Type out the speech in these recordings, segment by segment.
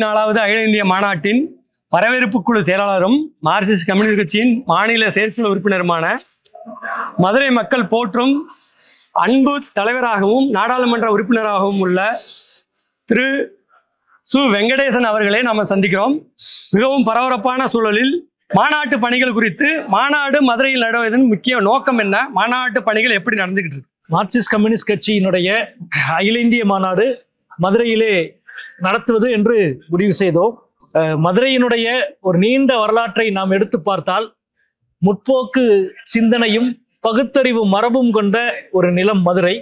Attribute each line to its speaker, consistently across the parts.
Speaker 1: 4வது அகில இந்திய மாநாட்டின் வரவேற்பு குழு செயலாளரும் மார்க்சிஸ்ட் கம்யூனிஸ்ட் கட்சியின் மாநில செயற்குழு உறுப்பினருமான மதுரை மக்கள் போற்றும் அன்பு தலைவராகவும் நாடாளுமன்ற உறுப்பினராகவும் உள்ள திரு சு. வெங்கடேசன் அவர்களை நாம் சந்திக்கிறோம். மிகவும் பரபரப்பான சூழலில் மாநாட்டு பணிகள் குறித்து மாநாடு மதுரையில் நடவதன் முக்கிய நோக்கம் என்ன, மாநாட்டு பணிகள் எப்படி நடந்துகிட்டு இருக்கு?
Speaker 2: மார்க்சிஸ்ட் கம்யூனிஸ்ட் கட்சியினுடைய அகில இந்திய மாநாடு மதுரையிலே நடத்துவது என்று முடிவு செய்தோம். மதுரையினுடைய ஒரு நீண்ட வரலாற்றை நாம் எடுத்து பார்த்தால் முற்போக்கு சிந்தனையும் பகுத்தறிவு மரபும் கொண்ட ஒரு நிலம் மதுரை.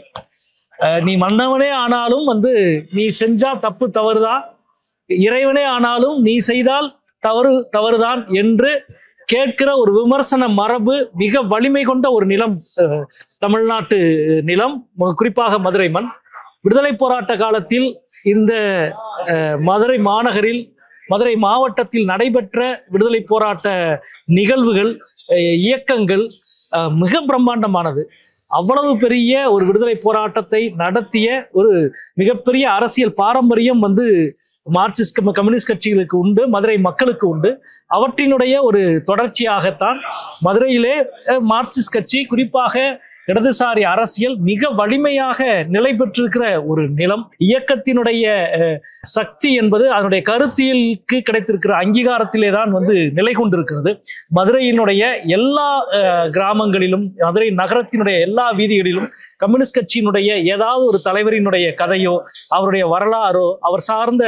Speaker 2: நீ மன்னவனே ஆனாலும் நீ செஞ்சா தப்பு தவறுதான், இறைவனே ஆனாலும் நீ செய்தால் தவறுதான் என்று கேட்கிற ஒரு விமர்சன மரபு மிக வலிமை கொண்ட ஒரு நிலம் தமிழ்நாட்டு நிலம், குறிப்பாக மதுரை மண். விடுதலை போராட்ட காலத்தில் இந்த மதுரை மாநகரில் மதுரை மாவட்டத்தில் நடைபெற்ற விடுதலை போராட்ட நிகழ்வுகள் இயக்கங்கள் மிக பிரம்மாண்டமானது. அவ்வளவு பெரிய ஒரு விடுதலை போராட்டத்தை நடத்திய ஒரு மிகப்பெரிய அரசியல் பாரம்பரியம் மார்க்சிஸ்ட் கம்யூனிஸ்ட் கட்சிகளுக்கு உண்டு, மதுரை மக்களுக்கு உண்டு. அவற்றினுடைய ஒரு தொடர்ச்சியாகத்தான் மதுரையிலே மார்க்சிஸ்ட் கட்சி, குறிப்பாக இடதுசாரி அரசியல் மிக வலிமையாக நிலை பெற்றிருக்கிற ஒரு நிலம். இயக்கத்தினுடைய சக்தி என்பது அதனுடைய கருத்தியலுக்கு கிடைத்திருக்கிற அங்கீகாரத்திலே தான் நிலை கொண்டிருக்கிறது. மதுரையினுடைய எல்லா கிராமங்களிலும், மதுரை நகரத்தினுடைய எல்லா வீதிகளிலும் கம்யூனிஸ்ட் கட்சியினுடைய ஏதாவது ஒரு தலைவரினுடைய கதையோ, அவருடைய வரலாறோ, அவர் சார்ந்த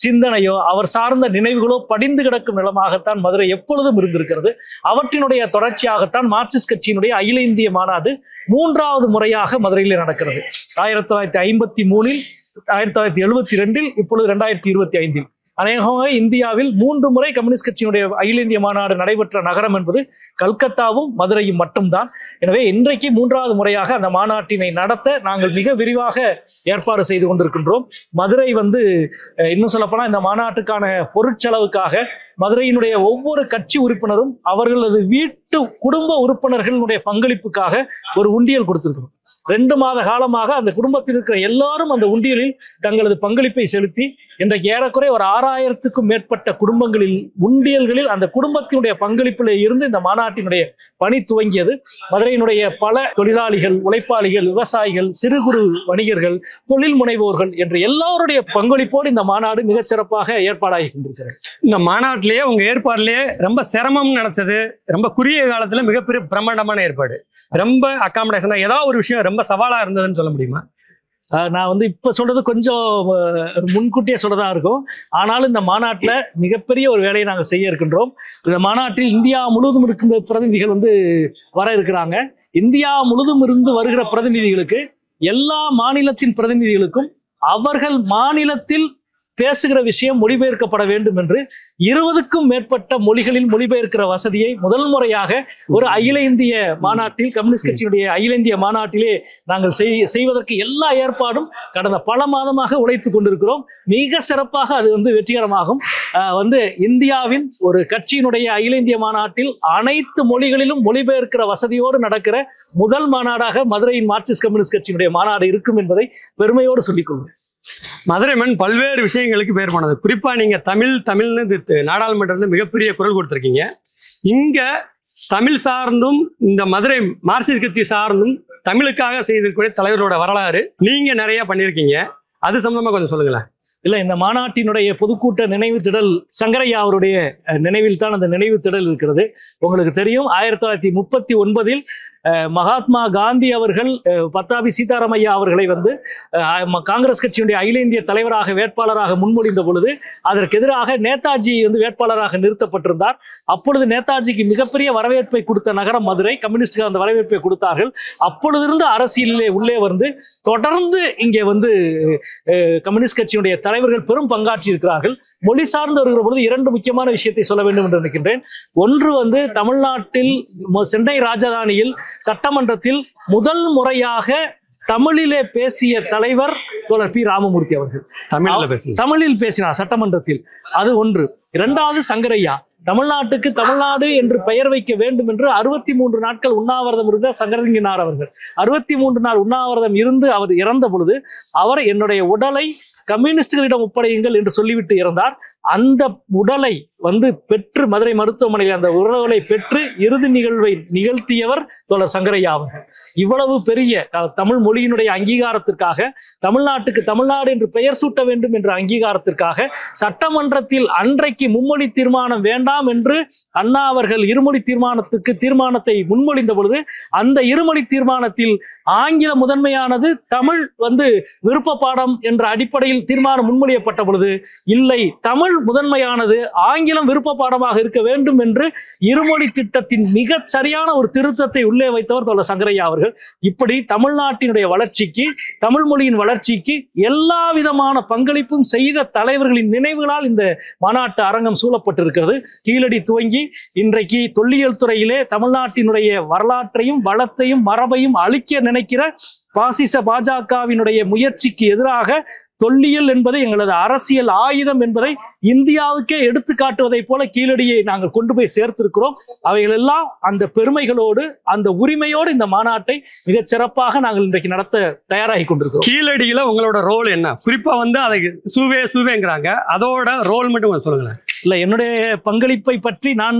Speaker 2: சிந்தனையோ, அவர் சார்ந்த நினைவுகளோ படிந்து கிடக்கும் நிலமாகத்தான் மதுரை எப்பொழுதும் இருந்திருக்கிறது. அவற்றினுடைய தொடர்ச்சியாகத்தான் மார்க்சிஸ்ட் கட்சியினுடைய அகில இந்திய மாநாடு 3வது முறையாக மதுரையில் நடக்கிறது. 1953, 1972, இப்பொழுது 2025. அநேகமாக இந்தியாவில் 3 முறை கம்யூனிஸ்ட் கட்சியினுடைய அகில இந்திய மாநாடு நடைபெற்ற நகரம் என்பது கல்கத்தாவும் மதுரையும் மட்டும்தான். எனவே இன்றைக்கு 3வது முறையாக அந்த மாநாட்டினை நடத்த நாங்கள் மிக விரிவாக ஏற்பாடு செய்து கொண்டிருக்கின்றோம். மதுரை இன்னும் சொல்லப்போனால் இந்த மாநாட்டுக்கான பொருட்செலவுக்காக மதுரையினுடைய ஒவ்வொரு கட்சி உறுப்பினரும் அவர்களது வீட்டு குடும்ப உறுப்பினர்களுடைய பங்களிப்புக்காக ஒரு உண்டியல் கொடுத்திருக்கிறோம். 2 மாத காலமாக அந்த குடும்பத்தில் இருக்கிற எல்லாரும் அந்த உண்டியலில் தங்களது பங்களிப்பை செலுத்தி இன்றைக்கு ஏறக்குறைய ஒரு 6000க்கும் மேற்பட்ட உண்டியல்களில் அந்த குடும்பத்தினுடைய பங்களிப்பில் இருந்து இந்த மாநாட்டினுடைய பணி துவங்கியது. மதுரையினுடைய பல தொழிலாளிகள், உழைப்பாளிகள், விவசாயிகள், சிறு குறு வணிகர்கள், தொழில் முனைவோர்கள் என்று எல்லாருடைய பங்களிப்போடு இந்த மாநாடு மிகச்சிறப்பாக ஏற்பாடாகி கொண்டிருக்கிறது.
Speaker 1: இந்த மாநாட்டிலேயே உங்க ஏற்பாடுலேயே ரொம்ப சிரமம் நினைச்சது, ரொம்ப குறுகிய காலத்துல மிகப்பெரிய பிரம்மாண்டமான ஏற்பாடு, ரொம்ப அகாமடேஷனா ஏதாவது ஒரு விஷயம் ரொம்ப சவாலா இருந்ததுன்னு சொல்ல முடியுமா?
Speaker 2: நான் இப்ப சொல்றது கொஞ்சம் முன்கூட்டியே சொல்றதா இருக்கும். ஆனாலும் இந்த மாநாட்டில் மிகப்பெரிய ஒரு வேலையை நாங்கள் செய்ய இருக்கின்றோம். இந்த மாநாட்டில் இந்தியா முழுவதும் இருக்கின்ற பிரதிநிதிகள் வர இருக்கிறாங்க. இந்தியா முழுவதும் இருந்து வருகிற பிரதிநிதிகளுக்கு, எல்லா மாநிலத்தின் பிரதிநிதிகளுக்கும் அவர்கள் மாநிலத்தில் பேசுகிற விஷயம் மொழிபெயர்க்கப்பட வேண்டும் என்று 20க்கும் மேற்பட்ட மொழிகளில் மொழிபெயர்க்கிற வசதியை முதல் முறையாக ஒரு அகில இந்திய மாநாட்டில், கம்யூனிஸ்ட் கட்சியினுடைய அகில இந்திய மாநாட்டிலே நாங்கள் செய்வதற்கு எல்லா ஏற்பாடும் கடந்த பல மாதமாக உழைத்து கொண்டிருக்கிறோம். மிக சிறப்பாக அது வெற்றிகரமாகும். இந்தியாவின் ஒரு கட்சியினுடைய அகில இந்திய மாநாட்டில் அனைத்து மொழிகளிலும் மொழிபெயர்க்கிற வசதியோடு நடக்கிற முதல் மாநாடாக மதுரையின் மார்க்சிஸ்ட் கம்யூனிஸ்ட் கட்சியினுடைய மாநாடு இருக்கும் என்பதை பெருமையோடு சொல்லிக்கொள்வேன்.
Speaker 1: மதுரை மண் பல்வேறு விஷயங்களுக்கு பேர் போனது. குறிப்பா நீங்க தமிழ்னு நாடாளுமன்றத்தில் மிகப்பெரிய குரல் கொடுத்திருக்கீங்க. இங்க தமிழ் சார்ந்தும் இந்த மதுரை மார்க்சிஸ்ட் கட்சி சார்ந்தும் தமிழுக்காக செய்திருக்கக்கூடிய தலைவரோட வரலாறு நீங்க நிறைய பண்ணியிருக்கீங்க. அது சம்பந்தமா கொஞ்சம் சொல்லுங்களேன்.
Speaker 2: இல்ல, இந்த மாநாட்டினுடைய பொதுக்கூட்ட நினைவு திடல் சங்கரையா அவருடைய நினைவில் தான் அந்த நினைவு திடல் இருக்கிறது. உங்களுக்கு தெரியும், 1939 மகாத்மா காந்தி அவர்கள் பட்டாபி சீதாராமையா அவர்களை காங்கிரஸ் கட்சியினுடைய அகில இந்திய தலைவராக வேட்பாளராக முன்மொழிந்த பொழுது அதற்கு எதிராக நேதாஜி நிறுத்தப்பட்டிருந்தார். நிறுத்தப்பட்டிருந்தார். அப்பொழுது நேதாஜிக்கு மிகப்பெரிய வரவேற்பை கொடுத்த நகரம் மதுரை. கம்யூனிஸ்டுகள் அந்த வரவேற்பை கொடுத்தார்கள். அப்பொழுதிருந்து அரசியலிலே உள்ளே தொடர்ந்து இங்கே கம்யூனிஸ்ட் கட்சியினுடைய தலைவர்கள் பெரும் பங்காற்றி இருக்கிறார்கள். மொழி சார்ந்து வருகிற பொழுது 2 முக்கியமான விஷயத்தை சொல்ல வேண்டும் என்று நினைக்கின்றேன். ஒன்று, தமிழ்நாட்டில் சென்னை ராஜதானியில் சட்டமன்றத்தில் முதல் முறையாக தமிழிலே பேசிய தலைவர் தோழர் பி. ராமமூர்த்தி அவர்கள் தமிழில் பேசினார் சட்டமன்றத்தில். அது ஒன்று. 2வது, சங்கரையா தமிழ்நாட்டுக்கு தமிழ்நாடு என்று பெயர் வைக்க வேண்டும் என்று 63 நாட்கள் உண்ணாவிரதம் இருந்த சங்கரலிங்கனார் அவர்கள் 63 நாள் உண்ணாவிரதம் இருந்து அவர் இறந்த பொழுது அவர் என்னுடைய உடலை கம்யூனிஸ்டுகளிடம் ஒப்படையுங்கள் என்று சொல்லிவிட்டு இறந்தார். அந்த உடலை பெற்று மதுரை மருத்துவமனையில் அந்த உடலை பெற்று இறுதி நிகழ்வை நிகழ்த்தியவர் தோழர் சங்கரையா அவர்கள். இவ்வளவு பெரிய தமிழ் மொழியினுடைய அங்கீகாரத்திற்காக, தமிழ்நாட்டுக்கு தமிழ்நாடு என்று பெயர் சூட்ட வேண்டும் என்ற அங்கீகாரத்திற்காக சட்டமன்றத்தில் அன்றைக்கு மும்மொழி தீர்மானம் வேண்டாம் என்று அண்ணா அவர்கள் இருமொழி தீர்மானத்தை முன்மொழிந்த பொழுது அந்த இருமொழி தீர்மானத்தில் ஆங்கில முதன்மையானது, தமிழ் விருப்ப பாடம் என்ற அடிப்படையில் தீர்மானம் முன்மொழியப்பட்ட பொழுது இல்லை, தமிழ் முதன்மையானது, ஆங்கிலம் விருப்ப பாடமாக இருக்க வேண்டும் என்று இருமொழி திட்டத்தின் மிக சரியான ஒரு திருத்தத்தை உள்ளே வைத்தவர் தோழர் சங்கரையா அவர்கள். இப்படி தமிழ்நாட்டினுடைய வளர்ச்சிக்கு, தமிழ் மொழியின் வளர்ச்சிக்கு எல்லா விதமான பங்களிப்பும் செய்த தலைவர்களின் நினைவுகளால் இந்த மாநாட்டு அரங்கம் சூழப்பட்டிருக்கிறது. கீழடி துவங்கி இன்றைக்கு தொல்லியல் துறையிலே தமிழ்நாட்டினுடைய வரலாற்றையும் வளத்தையும் மரபையும் அழிக்க நினைக்கிற பாசிச பாஜகவினுடைய முயற்சிக்கு எதிராக தொல்லியல் என்பது எங்களது அரசியல் ஆயுதம் என்பதை இந்தியாவுக்கே எடுத்து காட்டுவதை போல கீழடியை நாங்கள் கொண்டு போய் சேர்த்திருக்கிறோம். அவைகளெல்லாம் அந்த பெருமைகளோடு, அந்த உரிமையோடு இந்த மாநாட்டை மிகச் சிறப்பாக நாங்கள் இன்றைக்கு நடத்த தயாராகி கொண்டிருக்கிறோம்.
Speaker 1: கீழடியில உங்களோட ரோல் என்ன? குறிப்பா அதை சூவேங்கிறாங்க, அதோட ரோல் மட்டும் சொல்லுங்களேன்.
Speaker 2: இல்ல, என்னுடைய பங்களிப்பை பற்றி நான்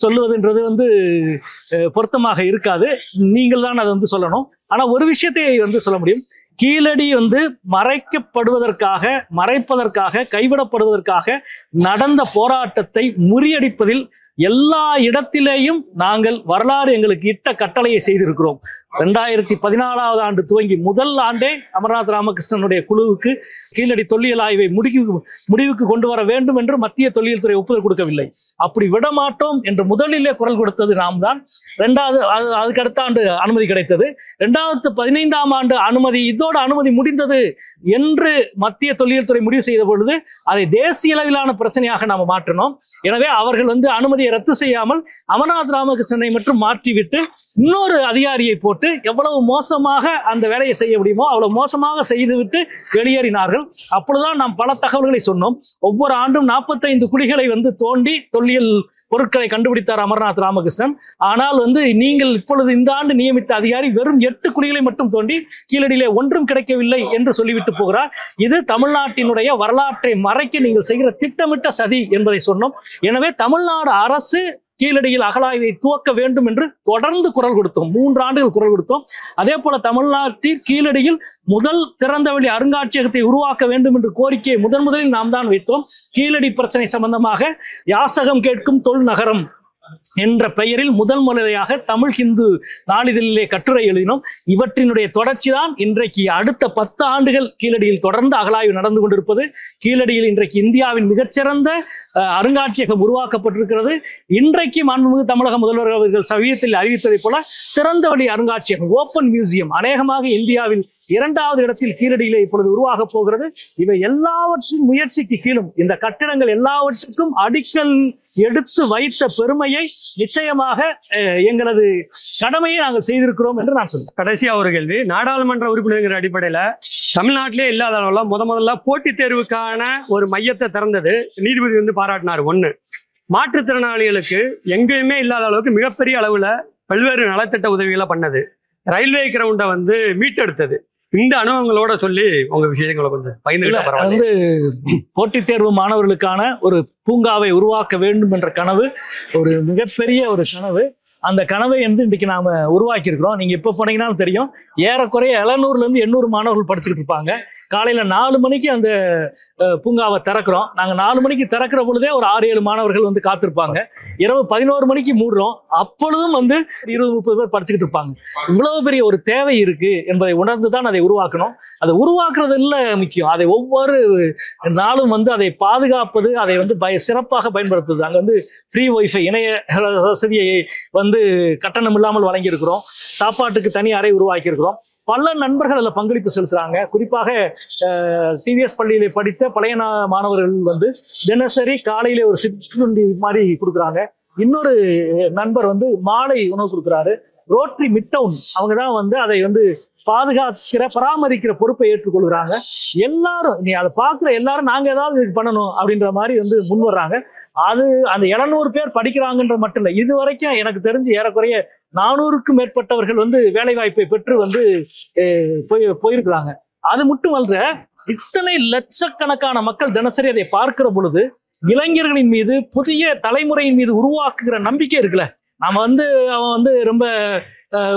Speaker 2: சொல்லுவதுன்றது பொருத்தமாக இருக்காது. நீங்கள் தான் அதை சொல்லணும். ஆனா ஒரு விஷயத்தை சொல்ல முடியும். கீழடி மறைப்பதற்காக கைவிடப்படுவதற்காக நடந்த போராட்டத்தை முறியடிப்பதில் எல்லா இடத்திலேயும் நாங்கள் வரலாறு எங்களுக்கு இட்ட கட்டளையை செய்திருக்கிறோம். 2014ஆவது ஆண்டு துவங்கி முதல் ஆண்டே அமர்நாத் ராமகிருஷ்ணனுடைய குழுவுக்கு கீழடி தொல்லியல் ஆய்வை முடிவுக்கு கொண்டு வர வேண்டும் என்று மத்திய தொல்லியல் துறை ஒப்புதல் கொடுக்கவில்லை. அப்படி விடமாட்டோம் என்று முதலிலே குரல் கொடுத்தது நாம் தான். அதுக்கு அடுத்த ஆண்டு அனுமதி கிடைத்தது. 2015ஆம் ஆண்டு இதோட அனுமதி முடிந்தது என்று மத்திய தொல்லியல் துறை முடிவு செய்த பொழுது அதை தேசிய அளவிலான பிரச்சனையாக நாம் மாற்றினோம். எனவே அவர்கள் அனுமதியை ரத்து செய்யாமல் அமர்நாத் ராமகிருஷ்ணனை மட்டும் மாற்றிவிட்டு இன்னொரு அதிகாரியை போட்டு எவ்வளவு மோசமாக அந்த வேலையை செய்ய முடியுமோ அவ்வளவு மோசமாக செய்துவிட்டு வெளியேறினார்கள். அப்பொழுதுதான் நாம் பல தகவல்களை சொன்னோம். ஒவ்வொரு ஆண்டும் 45 குழிகளை தோண்டி தொல்லியல் பொருட்களை கண்டுபிடித்தார் அமர்நாத் ராமகிருஷ்ணன். ஆனால் நீங்கள் இப்பொழுது இந்த ஆண்டு நியமித்த அதிகாரி வெறும் 8 குழிகளை மட்டும் தோண்டி கீழடியிலே ஒன்றும் கிடைக்கவில்லை என்று சொல்லிவிட்டு போகிறார். இது தமிழ்நாட்டினுடைய வரலாற்றை மறைக்க நீங்கள் செய்கிற திட்டமிட்ட சதி என்பதை சொன்னோம். எனவே தமிழ்நாடு அரசு கீழடியில் அகழாய்வை துவக்க வேண்டும் என்று தொடர்ந்து குரல் கொடுத்தோம். 3 ஆண்டுகள் குரல் கொடுத்தோம். அதே போல தமிழ்நாட்டில் கீழடியில் முதல் திறந்தவெளி அருங்காட்சியகத்தை உருவாக்க வேண்டும் என்ற கோரிக்கையை முதலில் நாம் தான் வைத்தோம். கீழடி பிரச்சனை சம்பந்தமாக யாசகம் கேட்கும் தொல் நகரம் என்ற பெயரில் முதல் முறையாக தமிழ் ஹிந்து நாளிதழிலே கட்டுரை எழுதினோம். இவற்றினுடைய தொடர்ச்சி தான் இன்றைக்கு அடுத்த 10 ஆண்டுகள் கீழடியில் தொடர்ந்து அகழாய்வு நடந்து கொண்டிருப்பது. கீழடியில் இன்றைக்கு இந்தியாவின் மிகச்சிறந்த அருங்காட்சியகம் உருவாக்கப்பட்டிருக்கிறது. இன்றைக்கு மாண்புமிகு தமிழக முதல்வர் அவர்கள் சமீபத்தில் அறிவித்ததை போல திறந்த வழி அருங்காட்சியகம், ஓப்பன் மியூசியம் அநேகமாக இந்தியாவில் 2வது இடத்தில் கீழடியிலே இப்பொழுது உருவாக போகிறது. இவை எல்லாவற்றின் முயற்சிக்கு கீழும் இந்த கட்டிடங்கள் எல்லாவற்றுக்கும் அடிக்கல் எடுத்து வைத்த பெருமையை நிச்சயமாக எங்களது கடமையை நாங்கள் செய்திருக்கிறோம் என்று நான் சொல்றேன்.
Speaker 1: கடைசியா ஒரு கேள்வி. நாடாளுமன்ற உறுப்பினர்கள் அடிப்படையில தமிழ்நாட்டிலே இல்லாத அளவுல முதல்ல போட்டித் தேர்வுக்கான ஒரு மையத்தை திறந்தது நீதிபதி பாராட்டினார். 1, மாற்றுத்திறனாளிகளுக்கு எங்கேயுமே இல்லாத அளவுக்கு மிகப்பெரிய அளவுல பல்வேறு நலத்திட்ட உதவிகளை பண்ணது. ரயில்வே கிரவுண்டை மீட்டெடுத்தது. இந்த அனுபவங்களோட சொல்லி உங்க விஷயங்களை கொஞ்சம் பகிர்ந்து.
Speaker 2: போட்டித் தேர்வு மாணவர்களுக்கான ஒரு பூங்காவை உருவாக்க வேண்டும் என்ற கனவு ஒரு மிகப்பெரிய ஒரு கனவு. அந்த கனவை இன்றைக்கு நாம உருவாக்கி இருக்கிறோம். நீங்க இப்ப போனீங்கன்னாலும் தெரியும், ஏறக்குறைய 700ல இருந்து 800 மாணவர்கள் படிச்சுக்கிட்டு இருப்பாங்க. காலையில 4 மணிக்கு அந்த பூங்காவை திறக்கிறோம். நாங்க 4 மணிக்கு திறக்கிற பொழுதே ஒரு 6-7 மாணவர்கள் காத்திருப்பாங்க. இரவு 11 மணிக்கு மூடுறோம். அப்பொழுதும் 20-30 பேர் படிச்சுக்கிட்டு இருப்பாங்க. இவ்வளவு பெரிய ஒரு தேவை இருக்கு என்பதை உணர்ந்துதான் அதை உருவாக்கணும். அதை உருவாக்குறது இல்ல முக்கியம், அதை ஒவ்வொரு நாளும் அதை பாதுகாப்பது, அதை சிறப்பாக பயன்படுத்துது. அங்க ஃப்ரீ வைஃபை இணைய வசதியை கட்டணம் இல்லாமல் வழங்கி இருக்கிறோம். சாப்பாட்டுக்கு தனி அறை உருவாக்கி இருக்கிறோம். பல நண்பர்கள் அதில் பங்களிப்பு செலுத்துறாங்க. குறிப்பாக சிபிஎஸ் பள்ளியில படித்த பழைய மாணவர்கள் தினசரி காலையில ஒரு சிற்றுண்டி மாதிரி கொடுக்குறாங்க. இன்னொரு நண்பர் மாலை உணவு கொடுக்குறாரு. ரோட்டரி மிட்டவுன் அவங்க தான் அதை பராமரிக்கிற பொறுப்பை ஏற்றுக்கொள்கிறாங்க. எல்லாரும் நீ அதை பார்க்குற எல்லாரும் நாங்க ஏதாவது பண்ணணும் அப்படின்ற மாதிரி முன் வர்றாங்க. அது அந்த 700 பேர் படிக்கிறாங்கன்ற மட்டும் இல்லை, இது வரைக்கும் எனக்கு தெரிஞ்சு ஏறக்குறைய 400க்கும் மேற்பட்டவர்கள் வந்து வேலை வாய்ப்பை பெற்று வந்து போயிருக்கிறாங்க. அது மட்டுமல்ல, இத்தனை லட்சக்கணக்கான மக்கள் தினசரி அதை பார்க்கிற பொழுது இளைஞர்களின் மீது, புதிய தலைமுறையின் மீது உருவாக்குகிற நம்பிக்கை இருக்குல்ல. நாம வந்து அவன் வந்து ரொம்ப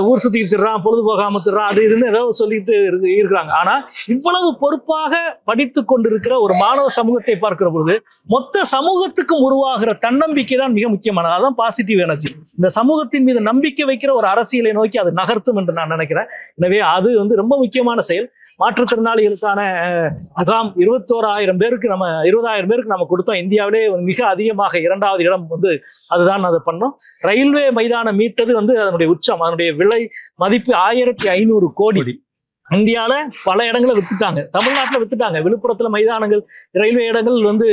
Speaker 2: ஊர் சுத்திட்டு திடுறான், பொழுதுபோகாம திடுறான், அது இதுன்னு ஏதோ சொல்லிட்டு இருக்கிறாங்க. ஆனா இவ்வளவு பொறுப்பாக படித்து கொண்டிருக்கிற ஒரு மாணவ சமூகத்தை பார்க்கிற பொழுது மொத்த சமூகத்துக்கும் உருவாகிற தன்னம்பிக்கை தான் மிக முக்கியமானது. அதான் பாசிட்டிவ் எனர்ஜி. இந்த சமூகத்தின் மீது நம்பிக்கை வைக்கிற ஒரு அரசியலை நோக்கி அது நகர்த்தும் என்று நான் நினைக்கிறேன். எனவே அது வந்து ரொம்ப முக்கியமான செயல். மாற்றுத்திறனாளிகளுக்கான முகாம் 21,000 பேருக்கு 20,000 பேருக்கு நம்ம கொடுத்தோம். இந்தியாவிலே மிக அதிகமாக 2வது இடம் வந்து அதுதான் அதை பண்ணோம். ரயில்வே மைதானம் மீட்டது வந்து அதனுடைய உச்சம். அதனுடைய விலை மதிப்பு 1500 கோடி. இந்தியாவில பல இடங்களை வித்துட்டாங்க, தமிழ்நாட்டில் வித்துட்டாங்க. விழுப்புரத்துல மைதானங்கள், ரயில்வே இடங்கள் வந்து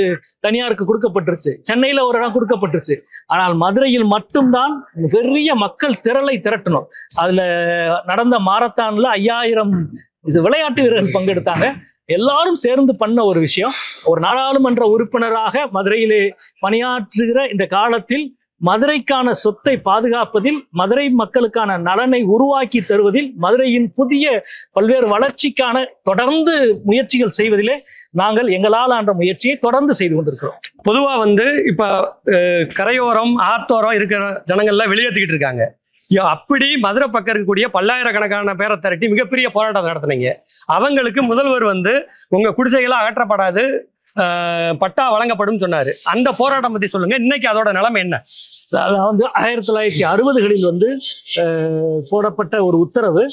Speaker 2: தனியாருக்கு கொடுக்கப்பட்டுருச்சு, சென்னையில ஒரு இடம் கொடுக்கப்பட்டுருச்சு. ஆனால் மதுரையில் மட்டும்தான் பெரிய மக்கள் திரளை திரட்டணும். அதுல நடந்த மாரத்தான்ல 5000 விளையாட்டு வீரர்கள் பங்கெடுத்தாங்க. எல்லாரும் சேர்ந்து பண்ண ஒரு விஷயம். ஒரு நாடாளுமன்ற உறுப்பினராக மதுரையிலே பணியாற்றுகிற இந்த காலத்தில் மதுரைக்கான சொத்தை பாதுகாப்பதில், மதுரை மக்களுக்கான நலனை உருவாக்கி தருவதில், மதுரையின் புதிய பல்வேறு வளர்ச்சிக்கான தொடர்ந்து முயற்சிகள் செய்வதிலே நாங்கள் எங்களால் ஆன்ற முயற்சியை தொடர்ந்து செய்து கொண்டிருக்கிறோம்.
Speaker 1: பொதுவா வந்து இப்ப கரையோரம், ஆத்தோரம் இருக்கிற ஜனங்கள்லாம் வெளியேற்றிக்கிட்டு இருக்காங்க. அப்படி மதுரை பக்கம் இருக்கக்கூடிய பல்லாயிரக்கணக்கான பேரை திரட்டி மிகப்பெரிய போராட்டம் நடத்தினீங்க. அவங்களுக்கு முதல்வர் வந்து உங்க குடிசைகளாம் அகற்றப்படாது, பட்டா வழங்கப்படும் சொன்னாரு. அந்த போராட்டம் பத்தி சொல்லுங்க. இன்னைக்கு அதோட நிலைமை என்ன?
Speaker 2: வந்து 1960களில் வந்து போடப்பட்ட ஒரு உத்தரவு,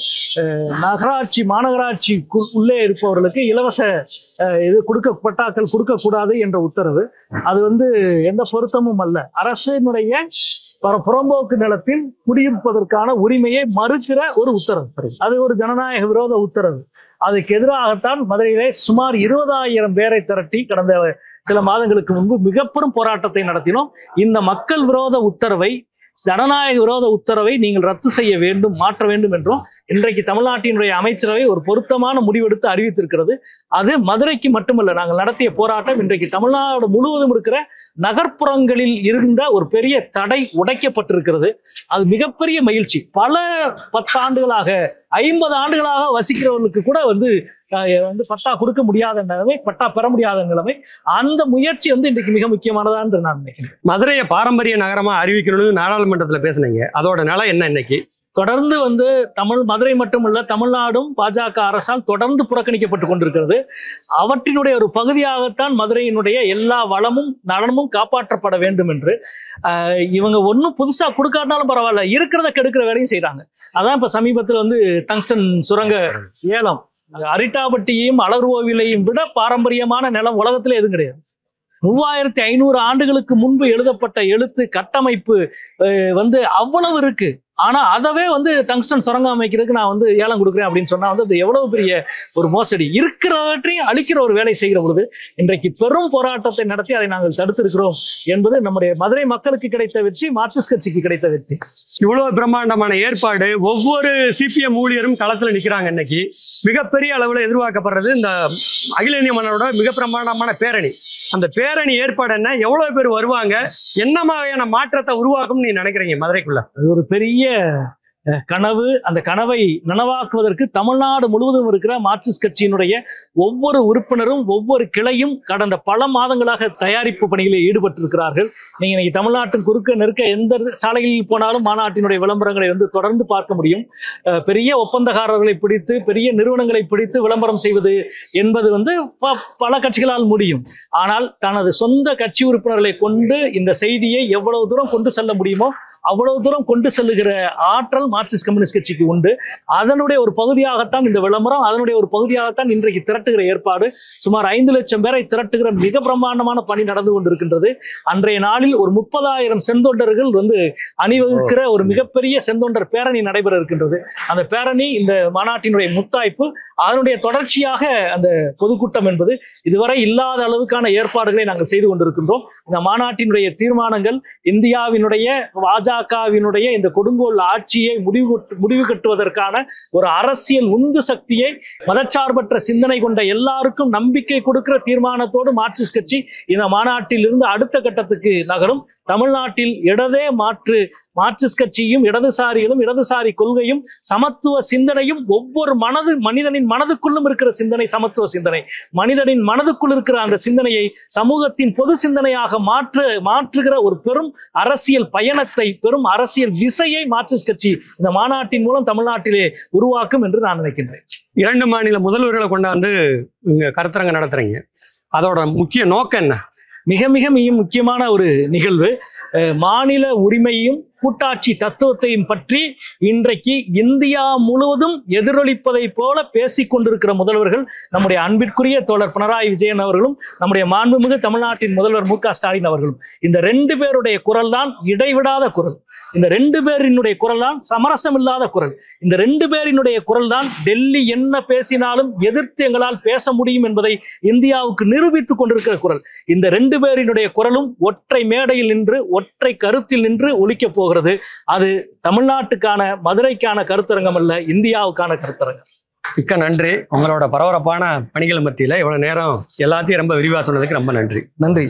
Speaker 2: நகராட்சி மாநகராட்சி உள்ளே இருப்பவர்களுக்கு இலவச பட்டாக்கள் கொடுக்கக்கூடாது என்ற உத்தரவு. அது வந்து எந்த பொருத்தமும் அல்ல. அரசினுடைய புறம்போக்கு நிலத்தில் குடியிருப்பதற்கான உரிமையை மறுக்கிற ஒரு உத்தரவு. அது ஒரு ஜனநாயக விரோத உத்தரவு. அதுக்கு எதிராகத்தான் மதுரையிலே சுமார் 20,000 பேரை திரட்டி கடந்த சில மாதங்களுக்கு முன்பு மிகப்பெரும் போராட்டத்தை நடத்தினோம். இந்த மக்கள் விரோத உத்தரவை, ஜனநாயக விரோத உத்தரவை நீங்கள் ரத்து செய்ய வேண்டும், மாற்ற வேண்டும் என்றும் இன்றைக்கு தமிழ்நாட்டினுடைய அமைச்சரவை ஒரு பொருத்தமான முடிவெடுத்து அறிவித்திருக்கிறது. அது மதுரைக்கு மட்டுமல்ல, நாங்கள் நடத்திய போராட்டம் இன்றைக்கு தமிழ்நாடு முழுவதும் இருக்கிற நகர்ப்புறங்களில் இருந்த ஒரு பெரிய தடை உடைக்கப்பட்டிருக்கிறது. அது மிகப்பெரிய மகிழ்ச்சி. பல 10 ஆண்டுகளாக 50 ஆண்டுகளாக வசிக்கிறவர்களுக்கு கூட வந்து பட்டா கொடுக்க முடியாத நிலைமை, பட்டா பெற முடியாத நிலைமை. அந்த முயற்சி வந்து இன்றைக்கு மிக முக்கியமானதா என்று நான் நினைக்கிறேன்.
Speaker 1: மதுரையை பாரம்பரிய நகரமா அறிவிக்கணும்னு நாடாளுமன்றத்துல பேசுனீங்க. அதோட நிலை என்ன இன்னைக்கு?
Speaker 2: தொடர்ந்து வந்து மதுரை மட்டுமல்ல, தமிழ்நாடும் பாஜக அரசால் தொடர்ந்து புறக்கணிக்கப்பட்டு கொண்டிருக்கிறது. அவற்றினுடைய ஒரு பகுதியாகத்தான் மதுரையினுடைய எல்லா வளமும் நலமும் காப்பாற்றப்பட வேண்டும் என்று இவங்க ஒன்றும் புதுசா கொடுக்காட்டாலும் பரவாயில்ல, இருக்கிறத கெடுக்கிற வேலையும் செய்யறாங்க. அதான் இப்ப சமீபத்தில் வந்து டங்ஸ்டன் சுரங்க ஏலம், அரிட்டாபட்டியையும் அலர்கோவிலையும் விட பாரம்பரியமான நிலம் உலகத்துல எதுவும் கிடையாது. 3500 ஆண்டுகளுக்கு முன்பு எழுதப்பட்ட எழுத்து கட்டமைப்பு வந்து அவ்வளவு இருக்கு. ஆனா அதவே வந்து டங்ஸ்டன் சுரங்கம் அமைக்கிறதுக்கு நான் வந்து ஏலம் கொடுக்குறேன் அப்படின்னு சொன்னா வந்து அது எவ்வளவு பெரிய ஒரு மோசடி. இருக்கிறவற்றையும் அழிக்கிற ஒரு வேலை செய்கிற பொழுது இன்றைக்கு பெரும் போராட்டத்தை நடத்தி அதை நாங்கள் தடுத்திருக்கிறோம் என்பது நம்முடைய மதுரை மக்களுக்கு கிடைத்த வெற்றி, மார்க்சிஸ்ட் கட்சிக்கு கிடைத்த வெற்றி.
Speaker 1: இவ்வளவு பிரம்மாண்டமான ஏற்பாடு, ஒவ்வொரு சிபிஎம் ஊழியரும் களத்துல நிக்கிறாங்க. இன்னைக்கு மிகப்பெரிய அளவுல எதிர்பார்க்கப்படுறது இந்த அகில இந்திய மாநாடோட மிக பிரம்மாண்டமான பேரணி. அந்த பேரணி ஏற்பாடு என்ன, எவ்வளவு பேர் வருவாங்க, என்ன மாதிரியான மாற்றத்தை உருவாக்கும் நீ நினைக்கிறீங்க மதுரைக்குள்ள?
Speaker 2: அது ஒரு பெரிய கனவு. அந்த கனவை நனவாக்குவதற்கு தமிழ்நாடு முழுவதும் இருக்கிற மார்க்சிஸ்ட் கட்சியினுடைய ஒவ்வொரு உறுப்பினரும் ஒவ்வொரு கிளையும் கடந்த பல மாதங்களாக தயாரிப்பு பணிகளில் ஈடுபட்டிருக்கிறார்கள். நீங்க இன்னைக்கு தமிழ்நாட்டின் குறுக்க நெருக்க எந்த சாலைகளில் போனாலும் மாநாட்டினுடைய விளம்பரங்களை வந்து தொடர்ந்து பார்க்க முடியும். பெரிய ஒப்பந்தக்காரர்களை பிடித்து, பெரிய நிறுவனங்களை பிடித்து விளம்பரம் செய்வது என்பது வந்து பல கட்சிகளால் முடியும். ஆனால் தனது சொந்த கட்சி உறுப்பினர்களை கொண்டு இந்த செய்தியை எவ்வளவு தூரம் கொண்டு செல்ல முடியுமோ அவ்வளவு தூரம் கொண்டு செல்லுகிற ஆற்றல் மார்க்சிஸ்ட் கம்யூனிஸ்ட் கட்சிக்கு உண்டு. அதனுடைய ஒரு பகுதியாகத்தான் இந்த விளம்பரம், அதனுடைய ஒரு பகுதியாகத்தான் இன்றைக்கு திரட்டுகிற ஏற்பாடு. சுமார் 5 லட்சம் பேரை திரட்டுகிற மிக பிரம்மாண்டமான பணி நடந்து கொண்டிருக்கின்றது. அன்றைய நாளில் ஒரு 30,000 செந்தொண்டர்கள் வந்து அணிவகுக்கிற ஒரு மிகப்பெரிய செந்தொண்டர் பேரணி நடைபெற இருக்கின்றது. அந்த பேரணி இந்த மாநாட்டினுடைய முத்தாய்ப்பு. அதனுடைய தொடர்ச்சியாக அந்த பொதுக்கூட்டம் என்பது இதுவரை இல்லாத அளவுக்கான ஏற்பாடுகளை நாங்கள் செய்து கொண்டிருக்கின்றோம். இந்த மாநாட்டினுடைய தீர்மானங்கள் இந்தியாவினுடைய பாஜக பாஜகவினுடைய இந்த கொடுங்கோல் ஆட்சியை முடிவு கட்டுவதற்கான ஒரு அரசியல் உந்து சக்தியை மதச்சார்பற்ற சிந்தனை கொண்ட எல்லாருக்கும் நம்பிக்கை கொடுக்கிற தீர்மானத்தோடு மார்க்சிஸ்ட் கட்சி இந்த மாநாட்டில் இருந்து அடுத்த கட்டத்துக்கு நகரும். தமிழ்நாட்டில் இடதே மாற்று மார்க்சிஸ்ட் கட்சியும் இடதுசாரிகளும் இடதுசாரி கொள்கையும் சமத்துவ சிந்தனையும் ஒவ்வொரு மனிதனின் மனதுக்குள்ளும் இருக்கிற சிந்தனை சமத்துவ சிந்தனை. மனிதனின் மனதுக்குள் இருக்கிற அந்த சிந்தனையை சமூகத்தின் பொது சிந்தனையாக மாற்றுகிற ஒரு பெரும் அரசியல் பயணத்தை, பெரும் அரசியல் விசையை மார்க்சிஸ்ட் கட்சி இந்த மாநாட்டின் மூலம் தமிழ்நாட்டிலே உருவாக்கும் என்று நான் நினைக்கின்றேன்.
Speaker 1: 2 மாநில முதல்வர்களை கொண்டாந்து இங்க கருத்தரங்க நடத்துறீங்க. அதோட முக்கிய நோக்கம் என்ன?
Speaker 2: மிக மிக மிக முக்கியமான ஒரு நிகழ்வு. மாநில உரிமையும் கூட்டாட்சி தத்துவத்தையும் பற்றி இன்றைக்கு இந்தியா முழுவதும் எதிரொலிப்பதை போல பேசிக் கொண்டிருக்கிற முதல்வர்கள் நம்முடைய அன்பிற்குரிய தோழர் பினராயி விஜயன் அவர்களும் நம்முடைய மாண்புமிகு தமிழ்நாட்டின் முதல்வர் மு.க. ஸ்டாலின் அவர்களும். இந்த 2 பேருடைய குரல் தான் இடைவிடாத குரல். இந்த 2 பேரினுடைய குரல் தான் சமரசம் இல்லாத குரல். இந்த 2 பேரினுடைய குரல் தான் டெல்லி என்ன பேசினாலும் எதிர்த்து எங்களால் பேச முடியும் என்பதை இந்தியாவுக்கு நிரூபித்துக் கொண்டிருக்கிற குரல். இந்த 2 பேரினுடைய குரலும் ஒற்றை மேடையில் நின்று ஒற்றை கருத்தில் நின்று ஒலிக்கப் போகிறது. அது தமிழ்நாட்டுக்கான மதுரைக்கான கருத்தரங்கம் அல்ல, இந்தியாவுக்கான கருத்தரங்கம்.
Speaker 1: மிக்க நன்றி. உங்களோட பரபரப்பான பணிகள் மத்தியில இவ்வளவு நேரம் எல்லாத்தையும் ரொம்ப விரிவா சொன்னதுக்கு ரொம்ப நன்றி.
Speaker 2: நன்றி.